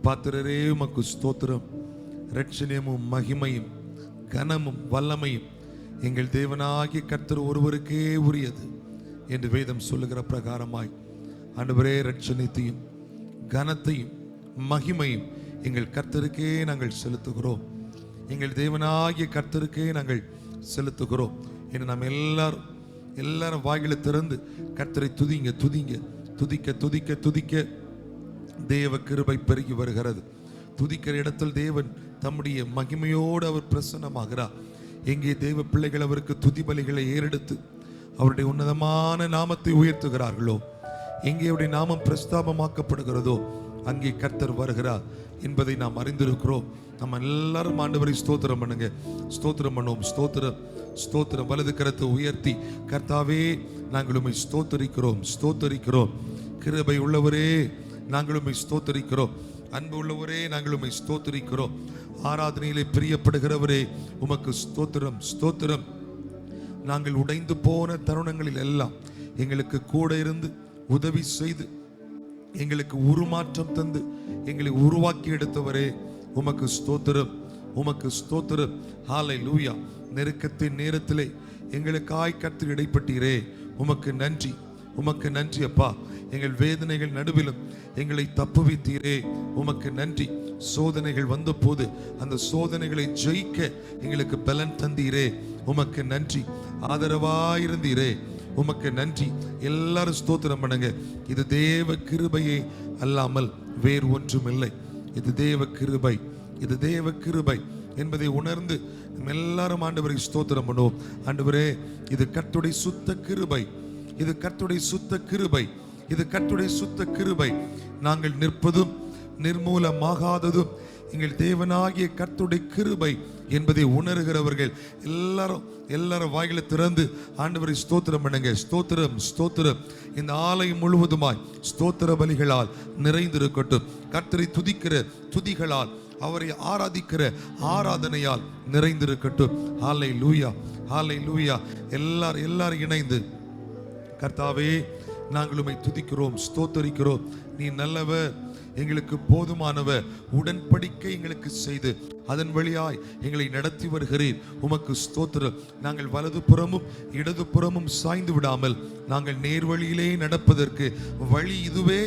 பாத்திரரே உமக்கு ஸ்தோத்திரம். இரட்சணியமும் மகிமையும் கனமும் வல்லமையும் எங்கள் தேவனாகிய கர்த்தர் ஒருவருக்கே உரியது என்று வேதம் சொல்லுகிற பிரகாரமாய் ஆண்டவரே, இரட்சணியத்தையும் கனத்தையும் மகிமையும் எங்கள் கர்த்தருக்கே நாங்கள் செலுத்துகிறோம். எங்கள் தேவனாகிய கர்த்தருக்கே நாங்கள் செலுத்துகிறோம் என்று நாம் எல்லாரும் வாயில திறந்து கர்த்தரை துதிங்க, துதிங்க, துதிக்க துதிக்க துதிக்க தேவ கிருபை பெருகி வருகிறது. துதிக்கிற இடத்தில் தேவன் தம்முடைய மகிமையோடு அவர் பிரசன்னமாகிறார். எங்கே தேவ பிள்ளைகள் அவருக்கு துதி பலிகளை ஏறெடுத்து அவருடைய உன்னதமான நாமத்தை உயர்த்துகிறார்களோ, எங்கே அவருடைய நாமம் பிரஸ்தாபமாக்கப்படுகிறதோ, அங்கே கர்த்தர் வருகிறார் என்பதை நாம் அறிந்திருக்கிறோம். நம்ம எல்லாரும் ஆண்டவரை ஸ்தோத்திரம் பண்ணுங்க, ஸ்தோத்திரம் பண்ணுவோம். ஸ்தோத்திரம், ஸ்தோத்திரம். வலது கரத்தை உயர்த்தி, கர்த்தாவே நாங்கள் உம்மை ஸ்தோத்தரிக்கிறோம், ஸ்தோத்தரிக்கிறோம். கிருபை உள்ளவரே நாங்கள் உம்மை ஸ்தோத்தரிக்கிறோம். அன்பு உள்ளவரே நாங்கள் உம்மை ஸ்தோத்தரிக்கிறோம். ஆராதனையிலே பிரியப்படுகிறவரே உமக்கு ஸ்தோத்திரம், ஸ்தோத்திரம். நாங்கள் உடைந்து போன தருணங்களில் எல்லாம் எங்களுக்கு கூட இருந்து உதவி செய்து எங்களுக்கு உருமாற்றம் தந்து எங்களை உருவாக்கி எடுத்தவரே உமக்கு ஸ்தோத்திரம், உமக்கு ஸ்தோத்திரம். ஹல்லேலூயா. நெருக்கத்தின் நேரத்திலே எங்களுக்காய் கர்த்தர் இடைப்பட்டீரே, உமக்கு நன்றி, உமக்கு நன்றி அப்பா. எங்கள் வேதனைகள் நடுவிலும் எங்களை தப்புவித்தீரே, உமக்கு நன்றி. சோதனைகள் வந்த போது அந்த சோதனைகளை ஜெயிக்க எங்களுக்கு பலன் தந்தீரே, உமக்கு நன்றி. ஆதரவாயிருந்தீரே, உமக்கு நன்றி. எல்லாரும் ஸ்தோத்திரம் பண்ணுங்க. இது தேவ கிருபையே அல்லாமல் வேறு ஒன்றும் இல்லை. இது தேவ கிருபை, இது தேவ கிருபை என்பதை உணர்ந்து நம்ம எல்லாரும் ஆண்டவரை ஸ்தோத்திரம் பண்ணுவோம். ஆண்டவரே, இது கர்த்தருடைய சுத்த கிருபை, இது கர்த்தருடைய சுத்த கிருபை, இது கர்த்தருடைய சுத்த கிருபை. நாங்கள் நிற்பதும் நிர்மூலமாகாததும் எங்கள் தேவனாகிய கர்த்தருடைய கிருபை என்பதை உணர்கிறவர்கள் எல்லாரும் வாயில திறந்து ஆண்டவரை ஸ்தோத்திரம் பண்ணுங்க. ஸ்தோத்திரம், ஸ்தோத்திரம். இந்த ஆலயம் முழுவதுமாய் ஸ்தோத்திர பலிகளால் நிறைந்திருக்கட்டும். கர்த்தரை துதிக்கிற துதிகளால், அவரை ஆராதிக்கிற ஆராதனையால் நிறைந்திருக்கட்டும். ஹல்லேலூயா, ஹல்லேலூயா. எல்லாரும் இணைந்து, கர்த்தாவே நாங்கள் உம்மை துதிக்கிறோம், ஸ்தோத்தரிக்கிறோம். நீ நல்லவர், எங்களுக்கு போதுமானவர். உடன்படிக்கை எங்களுக்கு செய்து அதன் வழியாய் எங்களை நடத்தி வருகிறீர், உமக்கு ஸ்தோத்திரம். நாங்கள் வலது புறமும் இடது புறமும் சாய்ந்து விடாமல் நாங்கள் நேர்வழியிலே நடப்பதற்கு வழி இதுவே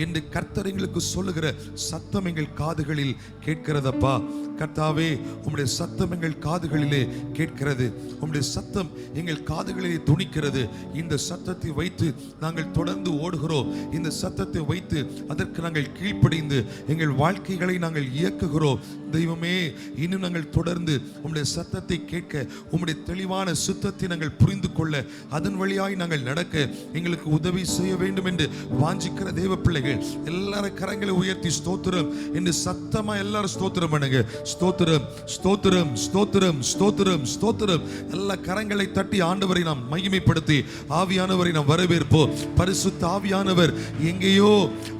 என்று கர்த்தர் எங்களுக்கு சொல்லுகிற சத்தம் எங்கள் காதுகளில் கேட்கிறதப்பா. கர்த்தாவே, உம்முடைய சத்தம் எங்கள் காதுகளிலே கேட்கிறது, உம்முடைய சத்தம் எங்கள் காதுகளிலே துணிக்கிறது. இந்த சத்தத்தை வைத்து நாங்கள் தொடர்ந்து ஓடுகிறோம். இந்த சத்தத்தை வைத்து அதற்கு நாங்கள் கீழ்ப்படிந்து எங்கள் வாழ்க்கைகளை நாங்கள் இயக்குகிறோம். தெய்வமே, இன்னும் நாங்கள் தொடர்ந்து உம்முடைய சத்தத்தை கேட்க, உம்முடைய தெளிவான சுத்தத்தை நாங்கள் புரிந்து கொள்ள, அதன் வழியாய் நாங்கள் நடக்க எங்களுக்கு உதவி செய்ய வேண்டும் என்று வாஞ்சிக்கிற தேவ பிள்ளைகள் எல்லாரும் கரங்களை உயர்த்தி ஸ்தோத்திரம் என்று சத்தமா எல்லாரும் ஸ்தோத்திரம் பண்ணுங்க. ஸ்தோத்திரம், ஸ்தோத்திரம், ஸ்தோத்திரம், ஸ்தோத்திரம், ஸ்தோத்திரம். நல்ல கரங்களை தட்டி ஆண்டவரை நாம் மகிமைப்படுத்தி ஆவியானவரை நாம் வரவேற்போம். பரிசுத்த ஆவியானவர் எங்கேயோ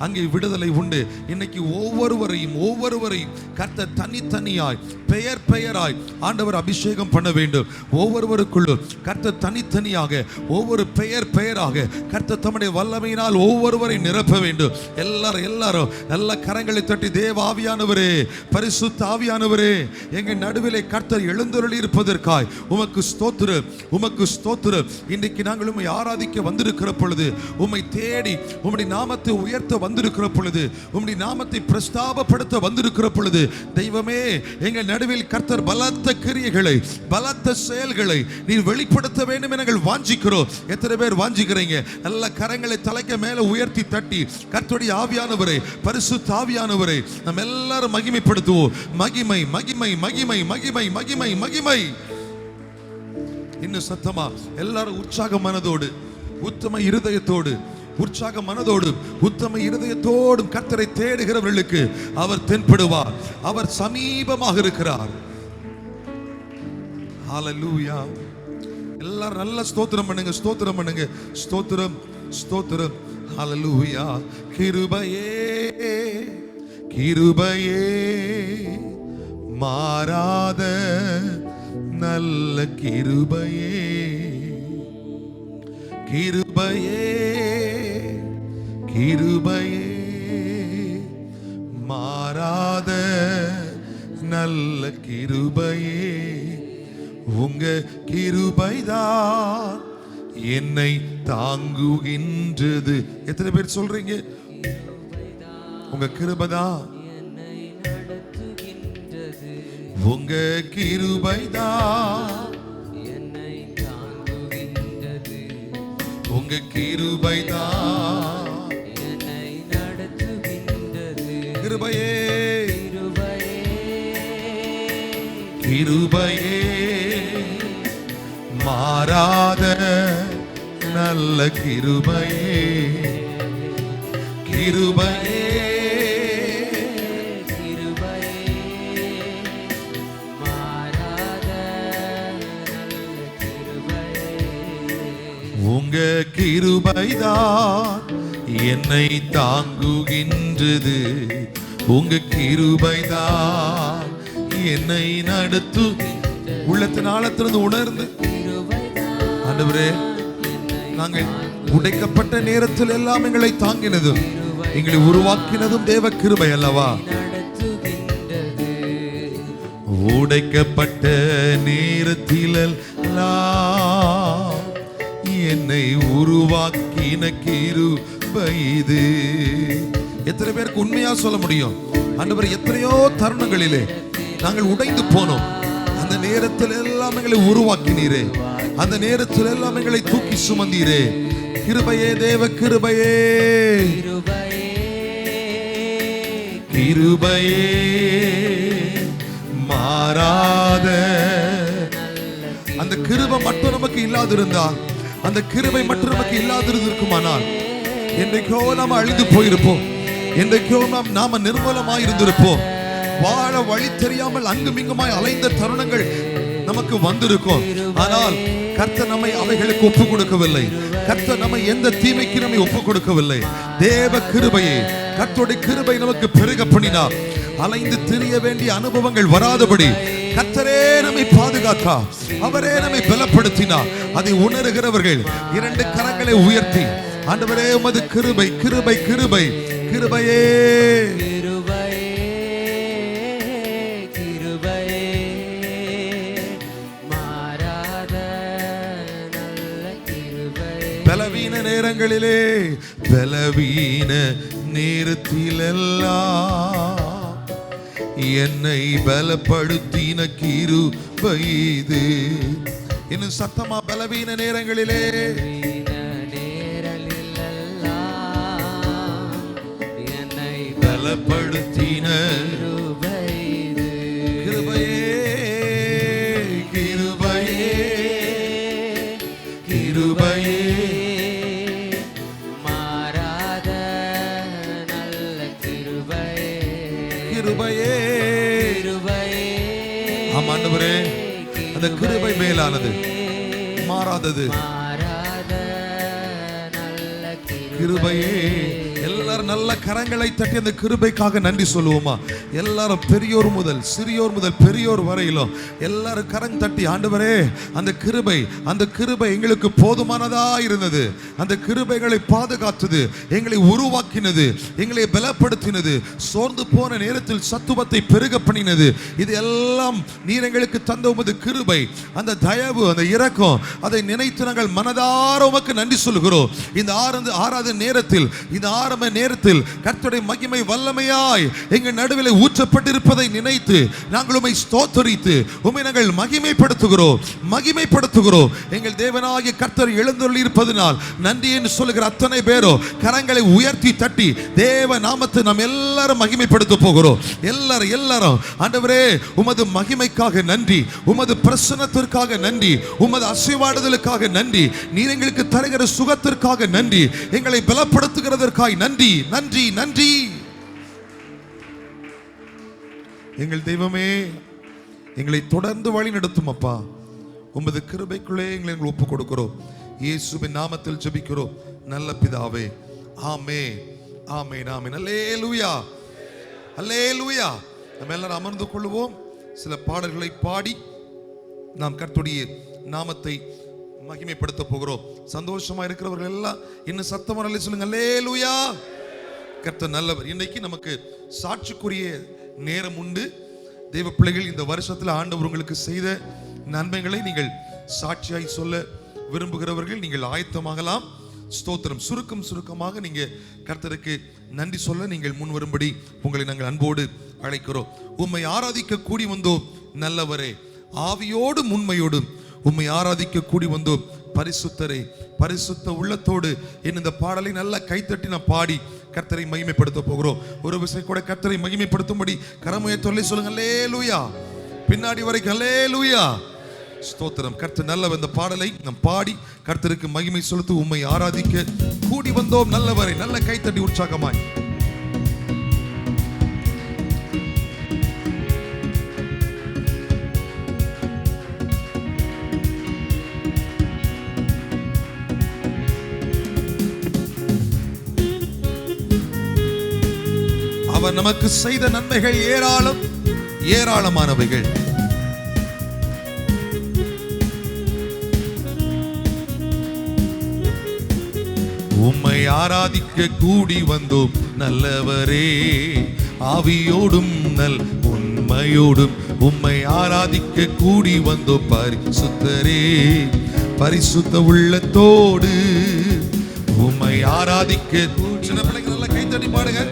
அங்கே விடுதலை உண்டு. இன்னைக்கு ஒவ்வொருவரையும் கர்த்தர் தனித்தனியாய் பெயராய் ஆண்டவர் அபிஷேகம் பண்ண வேண்டும். ஒவ்வொருவருக்குள்ளும் கர்த்தர் தனித்தனியாக ஒவ்வொரு பெயராக கர்த்தர் தம்முடைய வல்லமையினால் ஒவ்வொருவரை நிரப்ப வேண்டும். எல்லாரும் நல்ல கரங்களை தட்டி, தேவ ஆவியானவரே, பரிசுத்த ஆவியானவரே, எங்கள் நடுவிலே கர்த்தர் எழுந்தருளி இருப்பதற்காய் உமக்கு ஸ்தோத்திரம், உமக்கு ஸ்தோத்திரம். இன்றைக்கு நாங்கள் உம்மை ஆராதிக்க வந்திருக்கிற பொழுது, உம்மை தேடி உம்முடைய நாமத்தை உயர்த்த வந்திருக்கிற பொழுது, உம்முடைய நாமத்தை பிரஸ்தாபப்படுத்த வந்திருக்கிற பொழுது, தெய்வமே, எங்கள் நடுவில் கர்த்தர் பலத்த கிரியைகளை, பலத்த செயல்களை நீர் வெளிப்படுத்த வேண்டும் என நாங்கள் வாஞ்சிக்கிறோம். எத்தனை பேர் வாஞ்சிக்கிறீங்க? நல்ல கரங்களை தலைக்கு மேல உயர்த்தி தட்டி கர்த்தருடைய ஆவியானவரை, பரிசுத்த ஆவியானவரை நாம் எல்லாரும் மகிமைப்படுத்துவோம். மகிமை, மகிமை, மகிமை, மகிமை, மகிமை, மகிமை. இன்னும் சத்தமா எல்லாரும் உற்சாக மனதோடு, உத்தம இருதயத்தோடு, உற்சாக மனதோடு, உத்தம இருதயத்தோடும் கர்த்தரை தேடுகிறவர்களுக்கு அவர் தென்படுவார். அவர் சமீபமாக இருக்கிறார். ஹல்லேலூயா. எல்லாரும் நல்ல ஸ்தோத்திரம் பண்ணுங்க, ஸ்தோத்திரம் பண்ணுங்க. ஸ்தோத்திரம், ஸ்தோத்திரம். ஹல்லேலூயா. கிருபையே, கிருபையே, மாறாத நல்ல கிருபையே, கிருபையே, கிருபையே, மாறாத நல்ல கிருபையே, உங்க கிருபைதான் என்னை தாங்குகின்றது. எத்தனை பேர் சொல்றீங்க உங்க கிருபைதான் உங்க கிருபைதான் என்னை தாங்குகின்றது, உங்க கிருபைதான் என்னை நடத்துகின்றது. கிருபையே கிருபையே மாறாத நல்ல கிருபையே, கிருபையே உங்க கிருபைதான் என்னை தாங்குகின்றது, உங்க கிருபைதான் என்னை நடத்து. உள்ளத்தின் ஆழத்திலிருந்து உணர்ந்து, ஆண்டவரே, நாங்கள் உடைக்கப்பட்ட நேரத்தில் எல்லாம் எங்களை தாங்கினதும் எங்களை உருவாக்கினதும் தேவ கிருபை அல்லவா? உடைக்கப்பட்ட நேரத்தில் எல்லாம் என்னை உருவாக்கின கிருபை இது. எத்தனை பேருக்கு உண்மையா சொல்ல முடியும்? ஆண்டவர், எத்தனையோ தருணங்களிலே நாங்கள் உடைந்து போனோம், அந்த நேரத்தில் எல்லாம் எங்களை உருவாக்கினீரே, அந்த நேரத்தில் எல்லாம் எங்களை தூக்கி சுமந்தீரே. கிருபையே, தேவ கிருபையே, கிருபையே மாறாத. அந்த கிருபை மட்டும் நமக்கு இல்லாதிருந்தால், அந்த கிருபை மட்டும் நமக்கு இல்லாதிருந்திருக்குமானால், என்றைக்கோ நாம் அழிந்து போயிருப்போம், என்றைக்கோ நாம நிர்மூலமாய் இருந்திருப்போம். வாழ வழி தெரியாமல் அங்குமிங்குமாய் அலைந்த தருணங்கள் நமக்கு வந்திருக்கும். ஆனால் கர்த்தர் நம்மை அவைகளுக்கு ஒப்பு கொடுக்கவில்லை. கர்த்தர் நம்மை எந்த தீமைக்கு நம்மை ஒப்பு கொடுக்கவில்லை. தேவ கிருபையே, கர்த்தருடைய கிருபை நமக்கு பெருக பண்ணினார். அலைந்து திரிய வேண்டிய அனுபவங்கள் வராதபடி கர்த்தரே நம்மை பாதுகாத்தார், அவரே நம்மை பலப்படுத்தினார். அதை உணர்கிறவர்கள் இரண்டு கரங்களை உயர்த்தி, ஆண்டவரே உமது கிருபை, கிருபை, கிருபை, கிருபையே பலவீன நேரங்களிலே, பலவீன நேரத்திலெல்லாம் என்னை பலப்படுத்தின கிருபை இது. இன்னும் சத்தமா, பலவீன நேரங்களிலே என்னை பலப்படுத்தின கிருபையே, கிருபையே, கிருபையே மாறாத நல்ல கிருபையே, கிருபையே. ஆமா ஆண்டவரே, அந்த கிருபை மேலானது, மாறாதது. கிருபையே. எல்லாரும் நல்ல கரங்களை தட்டி அந்த கிருபைக்காக நன்றி சொல்லுவோமா? எல்லாரும் பெரியோர் முதல் சிறியோர் முதல் பெரியோர் வரையிலும் எல்லாரும் கரம் தட்டி, ஆண்டவரே, அந்த கிருபை, அந்த கிருபை எங்களுக்கு போதுமானதா இருந்தது. அந்த கிருபைகளை பாதுகாத்தது, எங்களை உருவாக்கினது, எங்களை பலப்படுத்தினது, சோர்ந்து போன நேரத்தில் சத்துவத்தை பெருக பண்ணினது. இது எல்லாம் நீர் எங்களுக்கு தந்த உமது கிருபை, அந்த தயவு, அந்த இரக்கம். அதை நினைத்து நாங்கள் மனதார உமக்கு நன்றி சொல்கிறோம். இந்த ஆறாவது நேரத்தில், இந்த ஆரம்ப நேரத்தில் கர்த்தருடைய மகிமை வல்லமையாய் எங்கள் நடுவில் ஊற்றப்பட்டிருப்பதை நினைத்து நாங்கள் உம்மை ஸ்தோத்திரித்து உம்மை நாங்கள் மகிமைப்படுத்துகிறோம், மகிமைப்படுத்துகிறோம். எங்கள் தேவனாகிய கர்த்தர் எழுந்தருளி இருப்பதனால் நன்றி என்று சொல்லுகிற அத்தனை பேரோ கரங்களை உயர்த்தி தட்டி தேவ நாமத்தை நாம் எல்லாரும் மகிமைப்படுத்த போகிறோம். எல்லாரும் ஆண்டவரே, உமது மகிமைக்காக நன்றி, உமது பிரசன்னத்திற்காக நன்றி, உமது ஆசீர்வாதங்களுக்காக நன்றி, நீர் எங்களுக்கு தருகிற சுகத்திற்காக நன்றி, எங்களை பலப்படுத்துகிறதற்காக நன்றி, நன்றி, நன்றி. எங்கள் தெய்வமே, எங்களை தொடர்ந்து வழி நடத்தும் அப்பா. உமது கிருபைக்குள்ளே எங்களை ஒப்புக் கொடுக்கிறோம். இயேசுவின் நாமத்தில் ஜெபிக்கிறோம் நல்ல பிதாவே, ஆமென், ஆமென், ஆமென். அல்லேலூயா, அல்லேலூயா. நம்ம எல்லாரும் அமர்ந்து கொள்வோம். சில பாடல்களை பாடி நாம் கர்த்தருடைய நாமத்தை மகிமைப்படுத்த போகிறோம். சந்தோஷமா இருக்கிறவர்கள் எல்லாம் இன்னும் சத்தமா சொல்லுங்க, அல்லேலூயா. கர்த்தர் நல்லவர். இன்னைக்கு நமக்கு சாட்சிக்குரிய நேரம் உண்டு. தேவ பிள்ளைகள், இந்த வருஷத்துல ஆண்டவர் உங்களுக்கு செய்த நன்மைகளை நீங்கள் சாட்சியாய் சொல்ல விரும்புகிறவர்கள் நீங்கள் ஆயத்தமாகலாம். ஸ்தோத்திரம். சுருக்கமாக நீங்க கர்த்தருக்கு நன்றி சொல்ல நீங்கள் முன் வரும்படி உங்களை நாங்கள் அன்போடு அழைக்கிறோம். உம்மை ஆராதிக்க கூடி வந்தோம் நல்லவரே, ஆவியோடும் உண்மையோடும் உம்மை ஆராதிக்க கூடி வந்தோம் பரிசுத்தரே, பரிசுத்த உள்ளத்தோடு இந்த பாடலை நல்லா கைத்தட்டி நான் பாடி கர்த்தரை மகிமைப்படுத்த போகிறோம். ஒரு விஷயம் கூட கர்த்தரை மகிமைப்படுத்தும்படி கரமுயை தொல்லை சொல்லுங்க. அல்லேலூயா. பின்னாடி வரைக்கும் அல்லேலூயா. ஸ்தோத்திரம். கர்த்தர் நல்லவர். இந்த பாடலை நாம் பாடி கர்த்தருக்கு மகிமை செலுத்தி உம்மை ஆராதிக்க கூடி வந்தோம் நல்லவரை. நல்ல கைத்தட்டி உற்சாகமாய். அவர் நமக்கு செய்த நன்மைகள் ஏராளம், ஏராளமானவைகள். உம்மை ஆராதிக்க கூடி வந்தோம் நல்லவரே, ஆவியோடும் நல் உண்மையோடும் உம்மை ஆராதிக்க கூடி வந்தோம் பரிசுத்தரே, பரிசுத்த உள்ளத்தோடு உம்மை ஆராதிக்க. சின்ன பிள்ளைங்க நல்லா கைத்தட்டி பாடுங்க.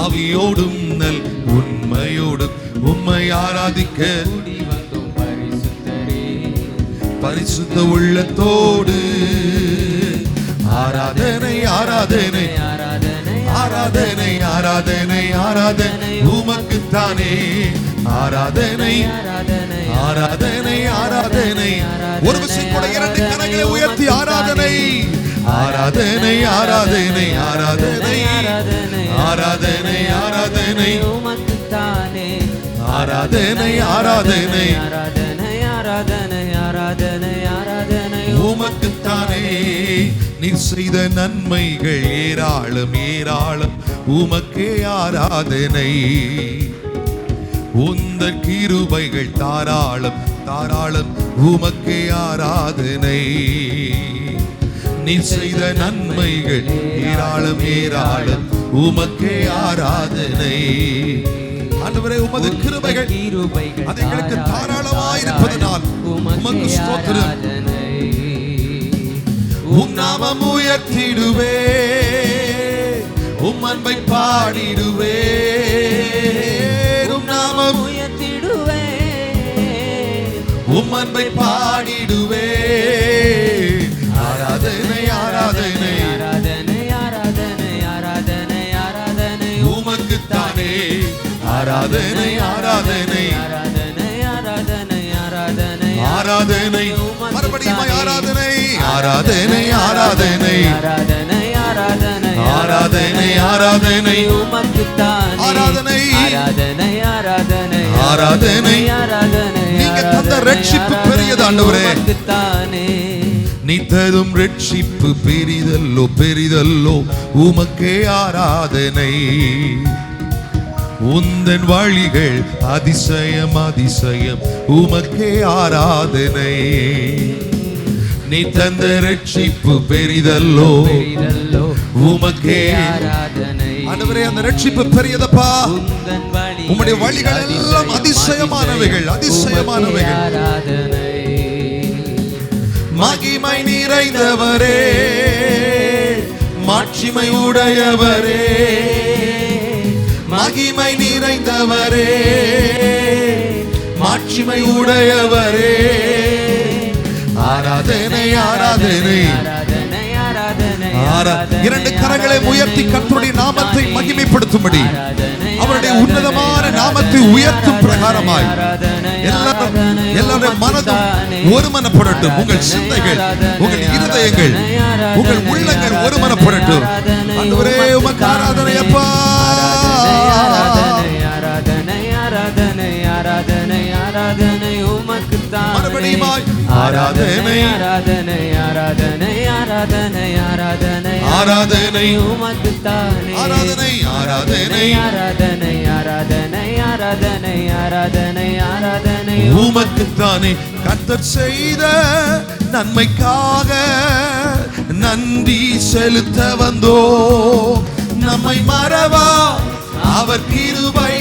ஆவியோடும் நல் உண்மையோடும் உம்மை ஆராதிக்க கூடி வந்தோம் பரிசுத்தரே, பரிசுத்த உள்ளத்தோடு. ஆராதனை ஆராதனை ஆராதனை ஆராதனை ஆராதனை ஆராதனை உமக்குத்தானே. ஆராதனை ஆராதனை ஆராதனை ஆராதனை. ஒரு விஷயம் கூட இரண்டு கரங்களை உயர்த்தி ஆராதனை ஆராதனை ஆராதனை ஆராதனை ஆராதனை ஆராதனை உமக்குத்தானே. ஆராதனை ஆராதனை ஆராதனை ஆராதனை ஆராதனை ஆராதனை உமக்குத்தானே. நீர் செய்த நன்மைகள் ஏராளம் ஏராளம், உமக்கே ஆராதனை. உந்தன் கிருபைகள் தாராளம் தாராளம், உமக்கே ஆராதனை. நீர் செய்த நன்மைகள் ஏராளம் ஏராளம், உமக்கே ஆராதனை. ஆண்டவரே, உமது கிருபைகள் அது எங்களுக்கு தாராளமாயிருப்பதனால் உமக்கு ஸ்தோத்திரம். உம் நாமம் உயர்த்திடுவே, உம் அன்பை பாடிடுவே. உம் நாமம் உயர்த்திடுவே, உம் அன்பை பாடிடுவே. ஆராதனை ஆராதனை ஆராதனை ஆராதனை ஆராதனை ஆராதனை உமக்குத்தானே. ஆராதனை ஆராதனை ஆராதனை ஆராதனை ஆராதனை ஆராதனை மறுபடியும் ஆராதனை ஆராதனை ஆராதனை ஆராதனை ஆராதனை ஆராதனை ஆராதனை உமக்குத்தானே. ஆராதனை ஆராதனை ஆராதனை ஆராதனை ஆராதனை. நீங்க தந்த ரட்சிப்பு பெரியது ஆண்டவரே. உமக்குத்தானே. நீ தரும் ரட்சிப்பு பெரிதல்லோ பெரிதல்லோ, உமக்கே ஆராதனை. உந்தன் வழிகள் அதிசயம் அதிசயம், உமக்கே ஆராதனை. நீ தந்த ரட்சிப்பு பெரிதல்லோ பெரிதல்லோ, உமக்கே ஆராதனை. ஆண்டவரே, அந்த ரட்சிப்பு பெரியதப்பா. உம்முடைய வழிகள் எல்லாம் அதிசயமானவைகள் அதிசயமானவைகள். ஆராதனை. மகிமை நிறைந்தவரே, மாட்சிமை உடையவரே, மகிமை நிறைந்தவரே, மாட்சிமை உடையவரே. ஆராதனை ஆராதனை ஆராதனை ஆராதனை. இரண்டு கரங்களை உயர்த்தி கர்த்தருடைய நாமத்தை மகிமைப்படுத்தும்படி, அவருடைய உன்னதமான நாமத்தை உயர்த்தும் பிரகாரமாய் எல்லாருடைய மனதும் ஒருமனப்படட்டும். உங்கள் சிந்தைகள், உங்கள் இருதயங்கள், உங்கள் உள்ளங்கள் ஒருமனப்படட்டும். ஆண்டவரே, உமக்கு ஆராதனை அப்பா. ஆராதனை ஆராதனை ஆராதனை ஆராதனை ஆராதனை உமக்குத்தான். மறுபடியும் ஆராதனை ஆராதனை ஆராதனை ஆராதனை ஆராதனை ஆராதனை உமக்குத்தானே. ஆராதனை ஆராதனை ஆராதனை ஆராதனை ஆராதனை ஆராதனை ஆராதனை உமக்குத்தானே. கர்த்தர் செய்த நன்மைக்காக நன்றி செலுத்த வந்தோம் நம்மை மறவா அவர் கிருபை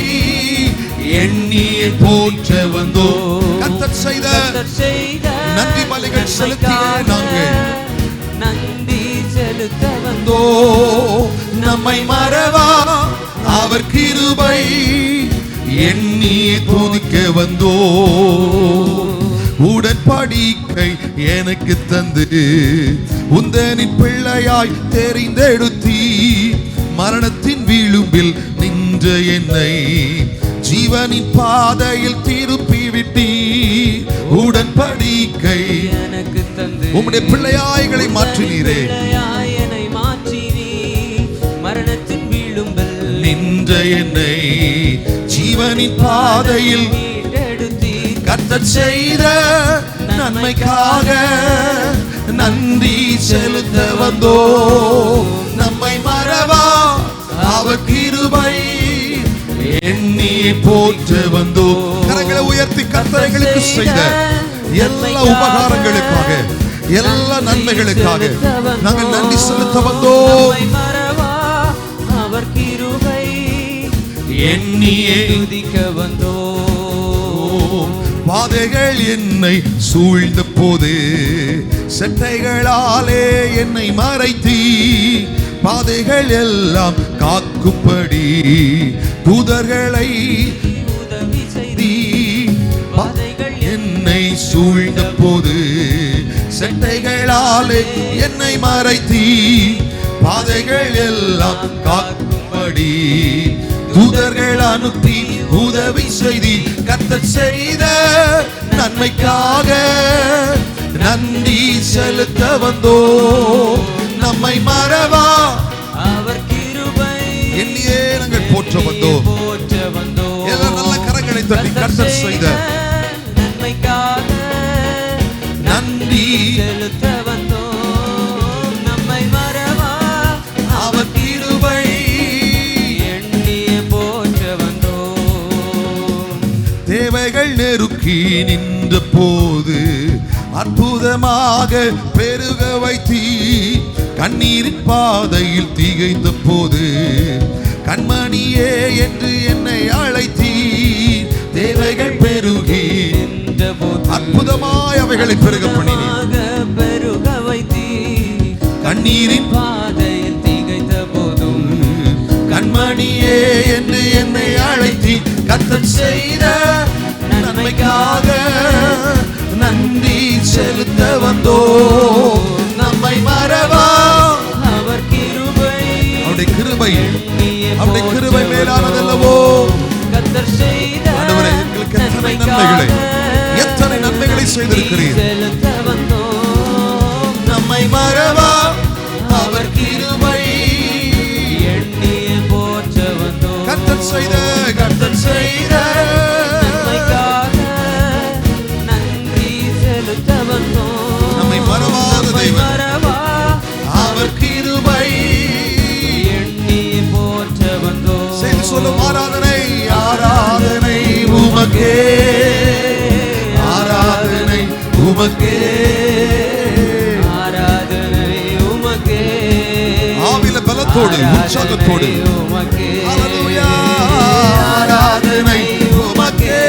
எண்ணியே போற்ற வந்தோ. கர்த்தர் செய்த நன்றி பலிகள் செலுத்திய நாங்கள் நன்றி செலுத்த வந்தோ. நம்மை மறவா அவர் கிருபை எண்ணியே துதிக்க வந்தோ. உடன்படிக்கை எனக்கு தந்து உந்தனின் பிள்ளையாய் தெரிந்தெடுத்தி மரணத்தின் விளிம்பில் நின்ற என்னை ஜீவனின் பாதையில் திருப்பி விட்டி. உடன்படிக்கை எனக்கு தந்து உம்முடைய பிள்ளையாய்களை மாற்றினீரே. என்னை மாற்றி மரணத்தின் விளிம்பில் நின்ற என்னை ஜீவனின் பாதையில் கர்த்தர் செய்த நன்மைக்காக நன்றி செலுத்த வந்தோ. நம்மை மறவா அவர் கிருபை எண்ணியே போற்ற வந்தோ. கரங்களை உயர்த்தி கர்த்தர்களுக்கு செய்த எல்லா உபகாரங்களுக்காக எல்லா நன்மைகளுக்காக நாங்கள் நன்றி செலுத்த வந்தோ. அவர் கிருபை எண்ணியே துதிக்க வந்தோ. பாதைகள் என்னை சூழ்ந்த போது செட்டைகளாலே என்னை மறைத்தி பாதைகள் எல்லாம் காக்கும்படி தூதர்களை உதவி செய்தி. பாதைகள் என்னை சூழ்ந்த போது செட்டைகளாலே என்னை மறைத்தி பாதைகள் எல்லாம் காக்கும்படி தூதர்கள் அனுப்பி உதவி செய்தி. கர்த்தர் செய்த நன்மைக்காக நன்றி செலுத்த வந்தோ. நம்மை மறவா அவர் கிருபை எண்ணியே நாங்கள் போற்ற வந்தோ. எல்லா நல்ல கரங்களை தட்டி கர்த்தர் செய்த நன்மைக்காக நன்றி செலுத்த வந்தோ. நம்மை மறவா அவர் கிருபை தேவைகள் நெருக்கி நின்ற போது அற்புதமாக பெருக வைத்தி கண்ணீரின் பாதையில் திகைத்த போது கண்மணியே என்று என்னை அழைத்தி தேவைகள் பெருகி அற்புதமாய் அவைகளை பெருக பண்ணினீர். பெருக வைத்தி கண்ணீரின் பாதையில் திகைத்த போதும் கண்மணியே என்று என்னை அழைத்தி கர்த்தர் செய்த நன்மைக்காக நன்றி செலுத்த வந்தோ. நம்மை மறவா அவர் கிருபை அவருடைய கிருபை அவருடைய கிருபை மேலானதல்லவோ. கர்த்தர் செய்த ஆண்டவரே எங்களுக்கு எத்தனை நன்மைகளை எத்தனை நன்மைகளை செய்திருக்கிறீர். செலுத்த வந்தோ. நம்மை மறவா அவர் கிருபை எண்ணியே போற்ற வந்தோ. கர்த்தர் செய்த நன்மைக்காக நன்றி செலுத்த வந்தோ. நம்மை மறவாத தெய்வம் மறவா அவர் கிருபை எண்ணியே போற்ற வந்தோ. செய்து சொல்லும் ஆராதனை ஆராதனை உமக்கே ஆராதனை உமக்கே ஆராதனை உமக்கே ஆவில பலத்தோடு உற்சாகத்தோடு உமக்கே ஹல்லேலூயா ஆராதனை உமக்கே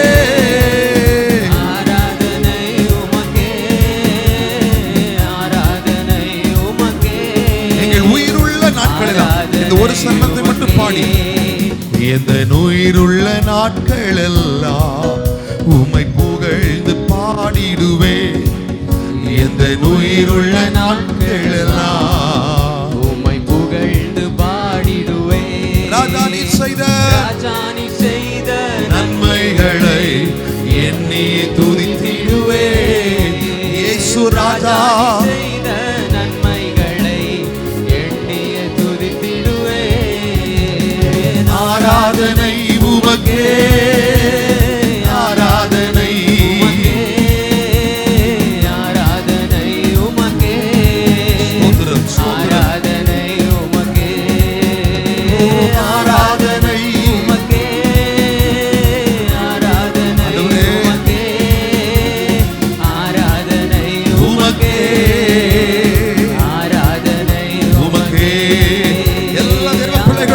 ஆராதனை உமக்கே ஆராதனை உமக்கே. எங்கள் உயிருள்ள நாட்களெல்லாம் இந்த ஒரு சரணத்தை மட்டும் பாடி எந்த உயிருள்ள நாட்களெல்லாம் உம்மை புகழ்ந்து பாடிடுவே. எந்த உயிருள்ள நாட்களெல்லாம் உம்மை புகழ்ந்து பாடிடுவே. ராஜா நீ செய்த நன்மைகளை எண்ணி துதித்திடுவே. இயேசு ராஜா செய்த நன்மைகளை எண்ணிய துதித்திடுவே. ஆராதனை உமக்கே ஆராதனை ஆராதனை உமக்கே ஸ்தோத்திரம் ஸ்தோத்திரம் ஆராதனை உமக்கே ஆராதனை உமக்கே ஆராதனை உமக்கே ஆராதனை உமக்கே ஆராதனை உமக்கே எல்லா தேவ பிள்ளைகள்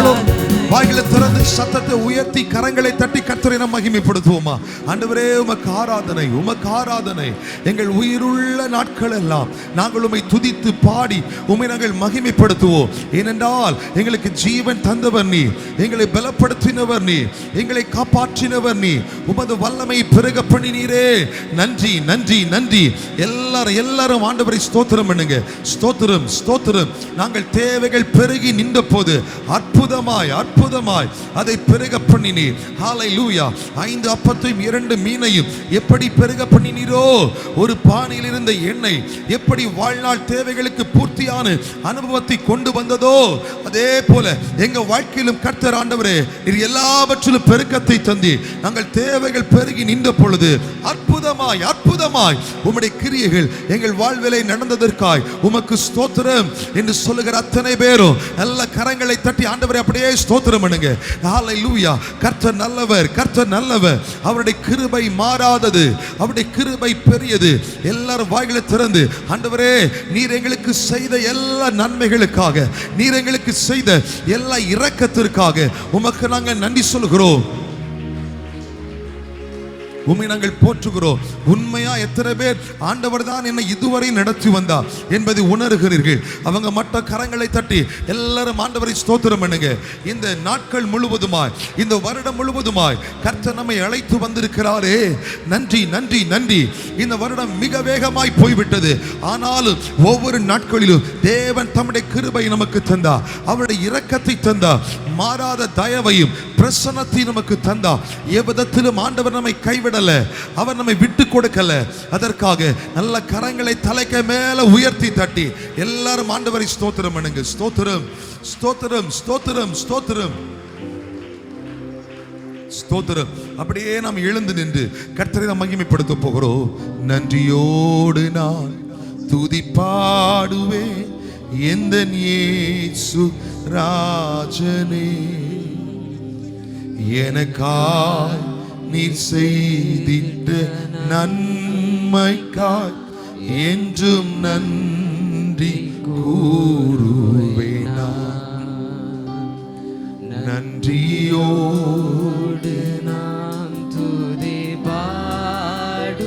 உயர்த்தி கரங்களை தட்டி கர்த்தரை நாம் மகிமைப்படுத்துவோமா? ஆண்டவரே உமக்கு ஆராதனை, உமக்கு ஆராதனை. எங்கள் உயிருள்ள நாட்கள் எல்லாம் நாங்கள் உம்மை துதித்து பாடி உம்மை நாங்கள் மகிமைப்படுத்துவோம். ஏனென்றால் எங்களுக்கு ஜீவன் தந்தவர் நீ, எங்களை பலப்படுத்தினவர் நீ, எங்களை காப்பாற்றினவர் நீ, உமது வல்லமை பெருக பண்ணினீரே. நன்றி நன்றி நன்றி. எல்லாரும் ஆண்டவரை ஸ்தோத்திரம் பண்ணுங்க. ஸ்தோத்திரம் ஸ்தோத்திரம். நாங்கள் தேவைகள் பெருகி நின்ற போது அற்புதமாய் அற்புதமாய் அதை பெருக பண்ணினீர். ஹல்லேலூயா. 5 அப்பத்தையும் 2 மீனையும் எப்படி பெருக பண்ணினீரோ, ஒரு பானையில் இருந்த எண்ணெய் எப்படி வாழ்நாள் தேவைகளுக்கு பூர்த்தியான அனுபவத்தை கொண்டு வந்ததோ, அதே போல எங்க வாழ்க்கையிலும் கர்த்தர் ஆண்டவரே நீர் எல்லாவற்றிலும் பெருக்கத்தை தந்தி நாங்கள் தேவைகள் பெருகி நின்ற பொழுது அற்புதமாய் அற்புதமாய் உம்முடைய கிரியைகள் எங்கள் வாழ்விலே நடந்ததற்காய் உமக்கு ஸ்தோத்திரம் என்று சொல்லுகிற அத்தனை பேரும் நல்ல கரங்களை தட்டி ஆண்டவரை அப்படியே ஸ்தோத்திரம் பண்ணுங்க. ஹல்லேலூயா. கர்த்தர் நல்லவர், கர்த்தர் நல்லவர். அவருடைய கிருபை மாறாதது, அவருடைய கிருபை பெரியது. எல்லாரும் வாய்களை திறந்து ஆண்டவரே நீர் எங்களுக்கு செய்த எல்லா நன்மைகளுக்காக, நீர் எங்களுக்கு செய்த எல்லா இரக்கத்திற்காக உமக்கு நாங்கள் நன்றி சொல்கிறோம். உம்மை நாங்கள் போற்றுகிறோம். உண்மையா எத்தனை பேர் ஆண்டவர் தான் என்னை இதுவரை நடத்தி வந்தார் என்பதை உணர்கிறீர்கள்? அவங்க மற்ற கரங்களை தட்டி எல்லாரும் ஆண்டவரை ஸ்தோத்திரம் பண்ணுங்க. இந்த நாட்கள் முழுவதுமாய், இந்த வருடம் முழுவதுமாய் கர்த்தர் நம்மை அழைத்து வந்திருக்கிறாரே. நன்றி நன்றி நன்றி. இந்த வருடம் மிக வேகமாய் போய்விட்டது. ஆனாலும் ஒவ்வொரு நாட்களிலும் தேவன் தம்முடைய கிருபை நமக்கு தந்தார், அவருடைய இரக்கத்தை தந்தார், மாறாத தயவையும் பிரசன்னத்தை நமக்கு தந்தார். எவ்விதத்திலும் ஆண்டவர் நம்மை கைவிடல, அவர் நம்மை விட்டு கொடுக்கல. அதற்காக நல்ல கரங்களை தலைக்கு மேல உயர்த்தி தட்டி எல்லாரும் ஆண்டவரை ஸ்தோத்திரம் பண்ணுங்க. ஸ்தோத்திரம் ஸ்தோத்திரம் ஸ்தோத்திரம் ஸ்தோத்திரம் ஸ்தோத்திரம். அப்படியே நாம் எழுந்து நின்று கர்த்தரை நாம் மகிமைப்படுத்த போகிறோம். நன்றியோடு நான் துதி பாடுவேன் எந்தன் இயேசு ராஜனே. எனக்காய் நீர் செய்திட்ட நன்மைக்காய் என்றும் நன்றி கூறுவேன். நன்றியோடு நான் துதி பாடுவேன்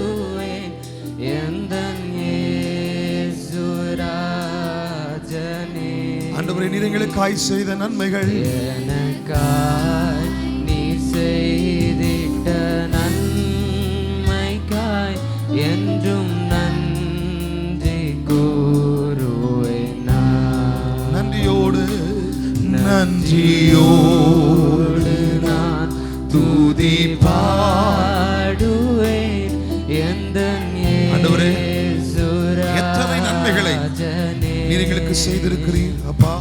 எந்தன் இயேசு ராஜனே. ஆண்டவரே நீர் எங்களுக்காய் செய்த நன்மைகள், எனக்காய் நீர் செய்திட்ட நன்மைக்காய் என்றும் நன்றி கூறுவேன். நன்றியோடு நன்றியோடு நான் துதி பாடுவேன் எந்தன் இயேசு ராஜனே. எத்தனை நன்மைகளை நீர் எங்களுக்கு செய்திருக்கிறீர் அப்பா.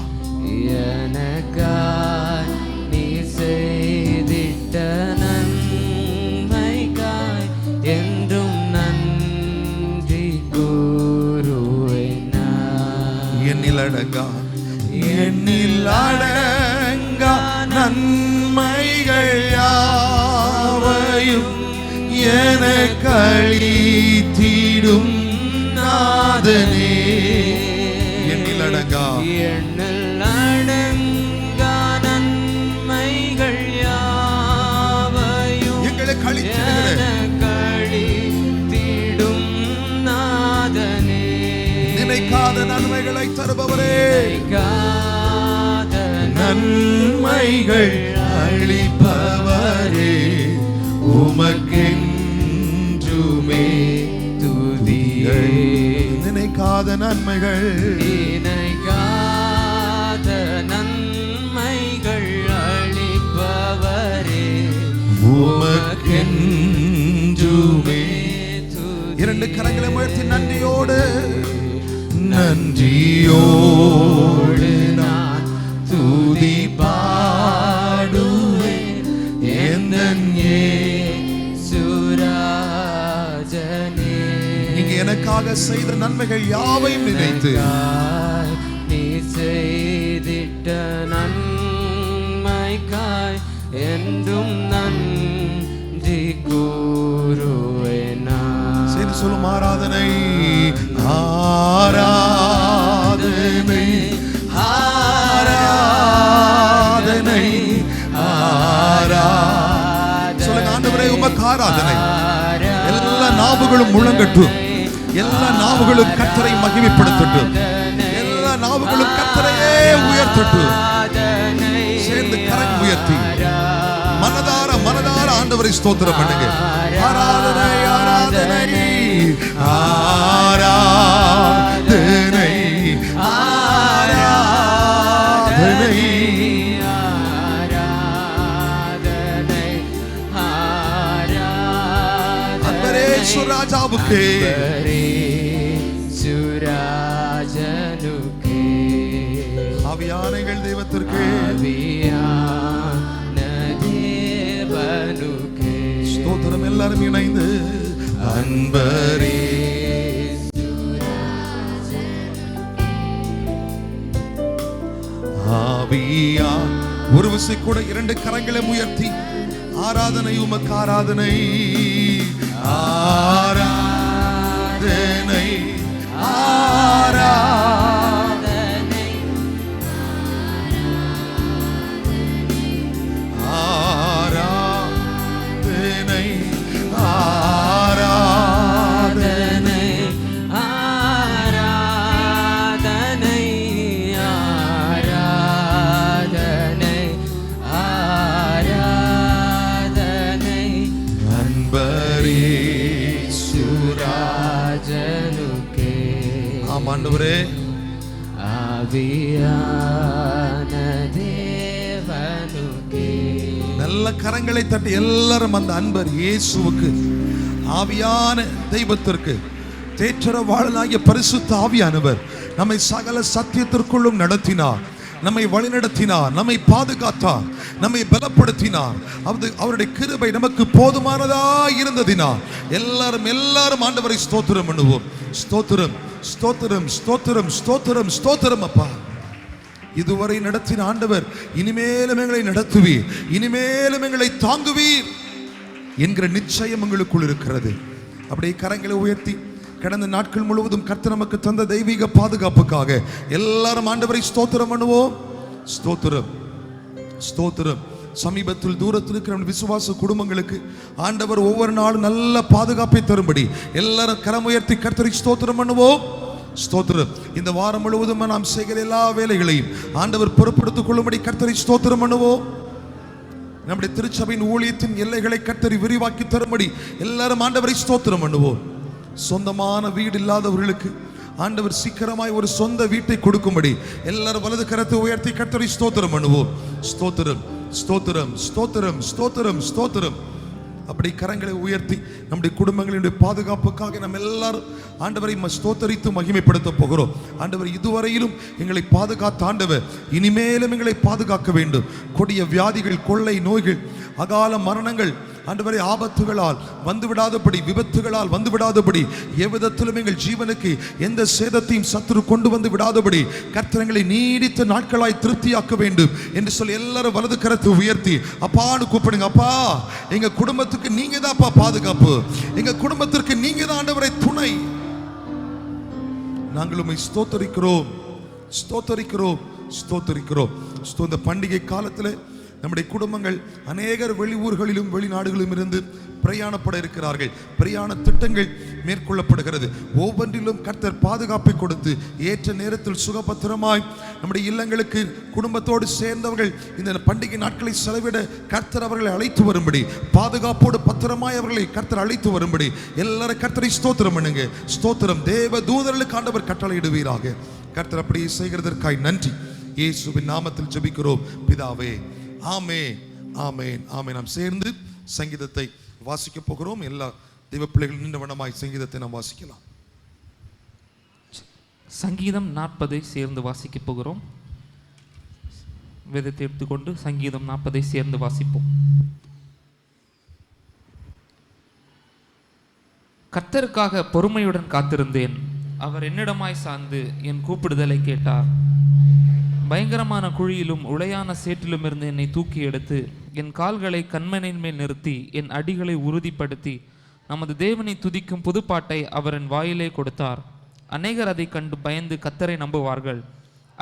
எனக்காய் நீ செய்திட்ட நன்மைக்காய் என்றும் நன்றி கூறுவேன். எண்ணில் அடங்கா நன்மைகள் யாவையும் எனக்கு அளித்திடும் நாதனே. எண்ணில் அடங்கா நன்மைகள் யாவையும் எங்களுக்கு அளித்திடும் நாதனே. நினைக்காத நன்மைகளை தருபவரே, நன்மைகள் அளிப்பவரே, உமக்கென்றுமே துதிகள். நினைக்காத நன்மைகள், நினைக்காத நன்மைகள் அளிப்பவரே, உமக்கென்றுமே. 2 கரங்களை உயர்த்தி நன்றியோடு நன்றியோடு நான் துதி பாடுவேன் எந்தன் இயேசு ராஜனே. நீங்க எனக்காக செய்த நன்மைகள் யாவையும் நினைத்து நீ செய்திட்ட நன்மைக்காய் என்றும் நன்றி கூறுவேன். சரி சொல்லும் ஆராதனை ஆராதனை ஆராதனை ஆராதனை உமக்கு ஆராதனை. எல்லா நாவுகளும் முழங்கட்டும், எல்லா நாவுகளும் கர்த்தரை மகிமைப்படுத்தட்டும், எல்லா நாவுகளும் கர்த்தரையே உயர்த்தட்டும். சேர்ந்து கரம் உயர்த்தி மனதார மனதார ஆண்டவரை ஸ்தோத்திரம் பண்ணுங்க. ஆராதனை ஆராதனை ஆராதனை ஆராதனை அன்பரேசு ராஜாவுக்கே ஆவியான எங்கள் தெய்வத்திற்கு ஸ்தோத்திரம். எல்லாரும் இணைந்து அன்பரே ஆவியா. ஒரு விசை கூட இரண்டு கரங்களை உயர்த்தி ஆராதனை உமக்கு ஆராதனை ஆராதனை ஆராதனை ஆராதனை ஆராதனை ஆராதனை ஆராதனை ஆராதனை அன்பரேசு ராஜனுக்கே. ஆம் ஆண்டவரே, ஆவியான தேவனுக்கே. நல்ல கரங்களை தட்டி எல்லாரும் அந்த அன்பர் இயேசுவுக்கு, ஆவியான தெய்வத்திற்கு, தேற்றரவாளனாகிய பரிசுத்த ஆவியானவர் நம்மை சகல சத்தியத்திற்குள்ளும் நடத்தினார், நம்மை வழிநடத்தினார், நம்மை பாதுகாத்தார், நம்மை பலப்படுத்தினார். அவருடைய கிருபை நமக்கு போதுமானதா இருந்ததினால் எல்லாரும் ஆண்டவரை ஸ்தோத்திரம் பண்ணுவோம். ஸ்தோத்திரம் ஸ்தோத்திரம் ஸ்தோத்திரம் ஸ்தோத்திரம் ஸ்தோத்திரம். அப்பா, இதுவரை நடத்தின ஆண்டவர் இனிமேலும் எங்களை நடத்துவீர், இனிமேலும் எங்களை தாங்குவீர் என்கிற நிச்சயம் எங்களுக்குள் இருக்கிறது. அப்படியே கரங்களை உயர்த்தி கடந்த நாட்கள் முழுவதும் கர்த்தர் நமக்கு தந்த தெய்வீக பாதுகாப்புக்காக எல்லாரும் ஆண்டவரை ஸ்தோத்திரம் பண்ணுவோம். ஸ்தோத்திரம் ஸ்தோத்திரம். சமீபத்தில் தூரத்தில் இருக்கிற விசுவாச குடும்பங்களுக்கு ஆண்டவர் ஒவ்வொரு நாளும் நல்ல பாதுகாப்பை தரும்படி எல்லாரும் கரம் உயர்த்தி கர்த்தரை ஸ்தோத்திரம் பண்ணுவோம். ஸ்தோத்திரம். இந்த வாரம் முழுவதும் நாம் செய்கிற எல்லா வேலைகளையும் ஆண்டவர் பொறுப்படுத்திக் கொள்ளும்படி கர்த்தரை ஸ்தோத்திரம் பண்ணுவோம். நம்முடைய திருச்சபையின் ஊழியத்தின் எல்லைகளை கர்த்தரை விரிவாக்கி தரும்படி எல்லாரும் ஆண்டவரை ஸ்தோத்திரம் பண்ணுவோம். சொந்தமான வீடு இல்லாதவர்களுக்கு ஆண்டவர் சீக்கிரமாய் ஒரு சொந்த வீட்டை கொடுக்கும்படி எல்லாரும் வலது கரத்தை உயர்த்தி கர்த்தரை ஸ்தோத்திரம் பண்ணுவோம். ஸ்தோத்திரம் ஸ்தோத்திரம் ஸ்தோத்திரம் ஸ்தோத்திரம் ஸ்தோத்திரம். அப்படி கரங்களை உயர்த்தி நம்முடைய குடும்பங்களுடைய பாதுகாப்புக்காக நம்ம எல்லாரும் ஆண்டவரை ஸ்தோத்தரித்து மகிமைப்படுத்த போகிறோம். ஆண்டவர் இதுவரையிலும் எங்களை பாதுகாத்த ஆண்டவர் இனிமேலும் எங்களை பாதுகாக்க வேண்டும். கொடிய வியாதிகள், கொள்ளை நோய்கள், அகால மரணங்கள் ஆண்டவரை ஆபத்துகளால் வந்துவிடாதபடி, விபத்துகளால் வந்துவிடாதபடி, எவ்விதத்திலும் எங்கள் ஜீவனுக்கு எந்த சேதத்தையும் சத்துரு கொண்டு வந்து விடாதபடி கர்த்தரங்களை நீடித்த நாட்களாய் திருப்தியாக்க வேண்டும் என்று சொல்லி எல்லாரும் வலது கரத்தை உயர்த்தி அப்பான்னு கூப்பிடுங்க. அப்பா, எங்க குடும்பத்துக்கு நீங்க தான்ப்பா பாதுகாப்பு, எங்க குடும்பத்திற்கு நீங்க தான் ஆண்டவரை துணை. நாங்கள் உம்மை ஸ்தோத்தரிக்கிறோம் ஸ்தோத்தரிக்கிறோம் ஸ்தோத்தரிக்கிறோம். இந்த பண்டிகை காலத்தில் நம்முடைய குடும்பங்கள் அநேகர் வெளியூர்களிலும் வெளிநாடுகளிலும் இருந்து பிரயாணப்பட இருக்கிறார்கள். பிரயாண திட்டங்கள் மேற்கொள்ளப்படுகிறது. ஒவ்வொன்றிலும் கர்த்தர் பாதுகாப்பை கொடுத்து ஏற்ற நேரத்தில் சுகபத்திரமாய் நம்முடைய இல்லங்களுக்கு குடும்பத்தோடு சேர்ந்தவர்கள் இந்த பண்டிகை நாட்களை செலவிட கர்த்தர் அவர்களை அழைத்து வரும்படி, பாதுகாப்போடு பத்திரமாய் அவர்களை கர்த்தர் அழைத்து வரும்படி எல்லாரும் கர்த்தரை ஸ்தோத்திரம் பண்ணுங்க. ஸ்தோத்திரம். தேவ தூதர்களுக்கு ஆண்டவர் கட்டளையிடுவீராக. கர்த்தர் அப்படி செய்கிறதற்காய் நன்றி. இயேசுவின் நாமத்தில் ஜெபிக்கிறோம் பிதாவே. ஆமென் ஆமென் ஆமென். நாம் சேர்ந்து சங்கீதத்தை வாசிக்க போகிறோம். எல்லா தெய்வ பிள்ளைகள் நின்ற வண்ணமாய் சங்கீதத்தை நாம் வாசிக்கலாம். சங்கீதம் 40 சேர்ந்து வாசிக்க போகிறோம். வேதத்தை எடுத்துக்கொண்டு சங்கீதம் 40 சேர்ந்து வாசிப்போம். கர்த்தருக்காக பொறுமையுடன் காத்திருந்தேன். அவர் என்னிடமாய் சார்ந்து என் கூப்பிடுதலை கேட்டார். பயங்கரமான குழியிலும் உளையான சேற்றிலும் இருந்து என்னை தூக்கி எடுத்து என் கால்களை கண்மனையின் மேல் நிறுத்தி என் அடிகளை உறுதிப்படுத்தி நமது தேவனை துதிக்கும் புதுப்பாட்டை அவர் என் வாயிலே கொடுத்தார். அநேகர் அதை கண்டு பயந்து கர்த்தரை நம்புவார்கள்.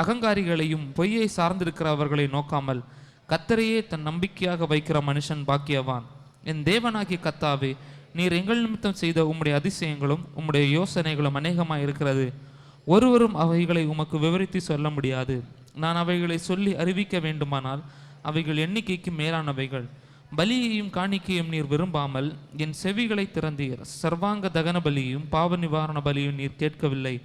அகங்காரிகளையும் பொய்யை சார்ந்திருக்கிறவர்களை நோக்காமல் கர்த்தரையே தன் நம்பிக்கையாக வைக்கிற மனுஷன் பாக்கியவான். என் தேவனாகிய கர்த்தாவே, நீர் எங்கள் நிமித்தம் செய்த உம்முடைய அதிசயங்களும் உம்முடைய யோசனைகளும் அநேகமாய் இருக்கிறது. ஒருவரும் அவைகளை உமக்கு விவரித்து சொல்ல முடியாது. நான் அவைகளை சொல்லி அறிவிக்க வேண்டுமானால் அவைகள் எண்ணிக்கைக்கு மேலானவைகள். பலியையும் காணிக்கையும் நீர் விரும்பாமல் என் செவிகளை திறந்தீர். சர்வாங்க தகன பலியும் பாவ நிவாரண பலியும் நீர் கேட்கவில்லை.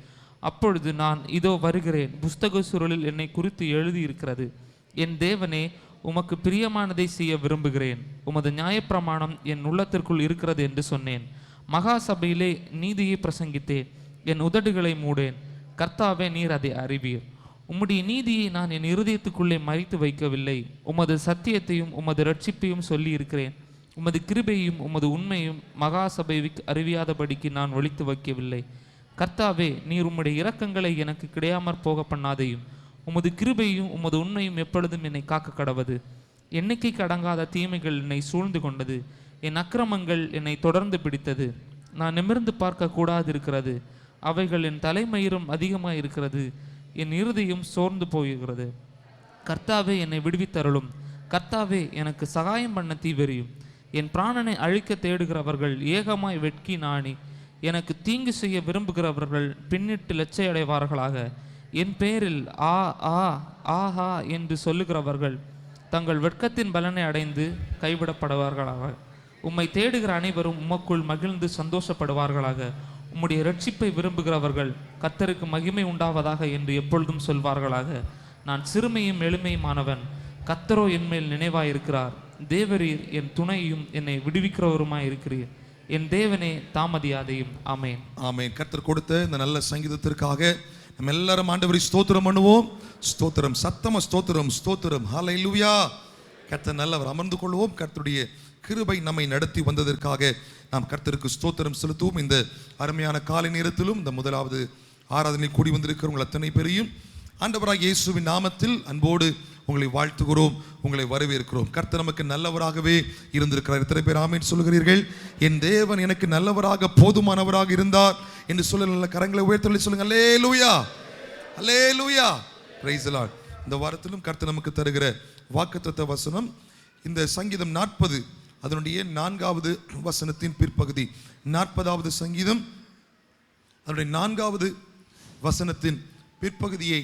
அப்பொழுது நான் இதோ வருகிறேன், புஸ்தக சுருளில் என்னை குறித்து எழுதியிருக்கிறது. என் தேவனே, உமக்கு பிரியமானதை செய்ய விரும்புகிறேன். உமது நியாயப்பிரமாணம் என் உள்ளத்திற்குள் இருக்கிறது என்று சொன்னேன். மகா சபையிலே நீதியை பிரசங்கித்தேன். என் உதடுகளை மூடேன். கர்த்தாவே, நீர் அதை அறிவீர். உம்முடைய நீதியை நான் என் இருதயத்துக்குள்ளே மறைத்து வைக்கவில்லை. உமது சத்தியத்தையும் உமது ரட்சிப்பையும் சொல்லி இருக்கிறேன். உமது கிருபையும் உமது உண்மையும் மகா சபை அறிவியாதபடிக்கு நான் ஒளித்து வைக்கவில்லை. கர்த்தாவே, நீர் உம்முடைய இரக்கங்களை எனக்கு கிடையாமற் போக பண்ணாதையும். உமது கிருபையும் உமது உண்மையும் எப்பொழுதும் என்னை காக்க கடவது. எண்ணிக்கைக்கு அடங்காத தீமைகள் என்னை சூழ்ந்து கொண்டது. என் அக்கிரமங்கள் என்னை தொடர்ந்து பிடித்தது. நான் நிமிர்ந்து பார்க்க கூடாதிருக்கிறது. அவைகள் என் தலைமயிரும் அதிகமாக இருக்கிறது. என் இருதயம் சோர்ந்து போகிறது. கர்த்தாவே, என்னை விடுவித்தருளும். கர்த்தாவே, எனக்கு சகாயம் பண்ண தீவிரியும். என் பிராணனை அழிக்க தேடுகிறவர்கள் ஏகமாய் வெட்கி நாணி எனக்கு தீங்கு செய்ய விரும்புகிறவர்கள் பின்னிட்டு லட்சை அடைவார்களாக. என் பேரில் ஆ ஆ ஆஹா என்று சொல்லுகிறவர்கள் தங்கள் வெட்கத்தின் பலனை அடைந்து கைவிடப்படுவார்களாக. உம்மை தேடுகிற அனைவரும் உமக்குள் மகிழ்ந்து சந்தோஷப்படுவார்களாக. உம்முடைய இரட்சிப்பை விரும்புகிறவர்கள் கர்த்தருக்கு மகிமை உண்டாவதாக என்று எப்பொழுதும் சொல்வார்களாக. நான் சிறுமையும் எளிமையுமானவன். கர்த்தரோ என்மேல் நினைவாயிருக்கிறார். தேவரீர் என் துணையும் என்னை விடுவிக்கிறவருமாய் இருக்கிறீர். என் தேவனே, தாமதியாதையும். ஆமேன். ஆமேன். கர்த்தர் கொடுத்த இந்த நல்ல சங்கீதத்திற்காக நம்ம எல்லாரும் ஆண்டவரை ஸ்தோத்திரம் பண்ணுவோம். ஸ்தோத்திரம், சத்தம ஸ்தோத்திரம், ஸ்தோத்திரம். ஹல்லேலூயா. கர்த்தர் நல்லவர். அமர்ந்து கொள்வோம். கர்த்தருடைய கிருபை நம்மை நடத்தி வந்ததற்காக நாம் கர்த்தருக்கு ஸ்தோத்திரம் செலுத்துவோம். இந்த அருமையான காலை நேரத்திலும் இந்த முதலாவது ஆராதனை கூடி வந்திருக்கிற உங்கள் அத்தனை பேரையும் ஆண்டவராகிய இயேசுவின் நாமத்தில் அன்போடு உங்களை வாழ்த்துகிறோம், உங்களை வரவேற்கிறோம். கர்த்தர் நமக்கு நல்லவராகவே இருந்திருக்கிறார். எத்தனை பேர் ஆமென் சொல்லுகிறீர்கள்? என் தேவன் எனக்கு நல்லவராக போதுமானவராக இருந்தார் என்று சொல்ல நல்ல கரங்களை உயர்த்தி சொல்லுங்க. அல்லேலூயா, அல்லேலூயா, பிரைஸ் தி லார்ட். இந்த வாரத்திலும் கர்த்தர் நமக்கு தருகிற வாக்குத்தத்த வசனம் இந்த சங்கீதம் 40 அதனுடைய 4வது வசனத்தின் பிற்பகுதி. 40வது சங்கீதம் அதனுடைய 4வது வசனத்தின் பிற்பகுதியை